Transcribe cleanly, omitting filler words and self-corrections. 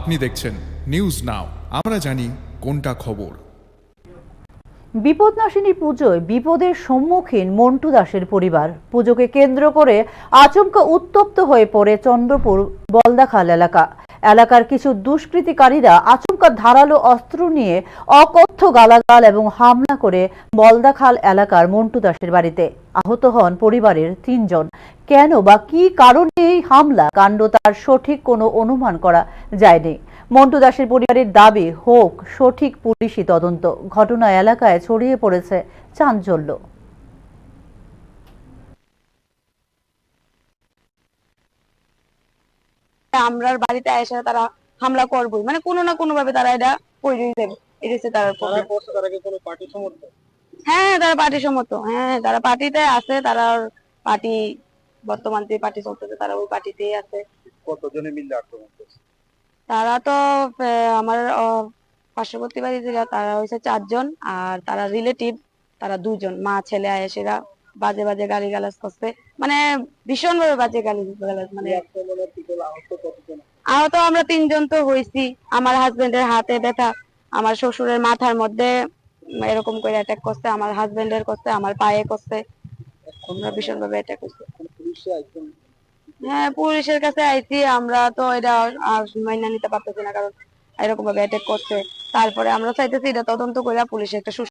আপনি দেখছেন news now, আমরা জানি কোনটা খবর। বিপদনাশিনী পুজোয় বিপদের সম্মুখীন মন্টু দাসের পরিবার। পুজোকে কেন্দ্র করে আচমকা উত্তপ্ত হয়ে পড়ে চন্দ্রপুর বলদাখাল এলাকার কিছু দুষ্কৃতিকারীরা আচমকা ধারালো অস্ত্র নিয়ে অকথ্য গালাগাল এবং হামলা করে বলদাখাল এলাকার মন্টু দাসের বাড়িতে। আহত হন পরিবারের ৩ জন। কেন বা কি কারণে এই হামলা কাণ্ড তার সঠিক কোনো অনুমান করা যায়নি। মন্টু দাসের পরিবারের দাবি হোক সঠিক পুলিশি তদন্ত। ঘটনা এলাকায় ছড়িয়ে পড়েছে চাঞ্চল্য। আমরার বাড়িতে এসে তারা হামলা করবই, মানে কোনো না কোনো ভাবে তারা এটা কইরেই দেবে। এটা হচ্ছে তার হ্যাঁ, তারা পার্টি সম্মত। হ্যাঁ, তারা পার্টিতে আছে। তারা পার্টি বর্তমান যে পার্টি চলতেছে তারা ওই পার্টিতেই আছে। কতজনে মিলে আক্রমণ করছে? তারা তো আমার পার্শ্ববর্তী বাড়ি যেটা তারা হয়েছে 4 জন, আর তারা রিলেটিভ তারা 2 জন, মা ছেলে এসেরা বাজে বাজে গালিগালাজ করছে, মানে ভীষণ ভাবে বাজে গালিগালাজ। মানে আহত আমরা 3 জন তো হয়েছি। আমার হাজবেন্ডের হাতে ব্যথা, আমার শ্বশুরের মাথার মধ্যে এরকম করে অ্যাটাক করছে, আমার হাজবেন্ডের করছে, আমার পায়ে করছে, আমরা ভীষণ ভাবে অ্যাটাক করছে। হ্যাঁ, পুলিশের কাছে আইছি। আমরা তো এটা আর মাইনা নিতে পারতেছি না, কারণ এরকম ভাবে অ্যাটাক করছে। তারপরে আমরা চাইতেছি এটা তদন্ত করে পুলিশ একটা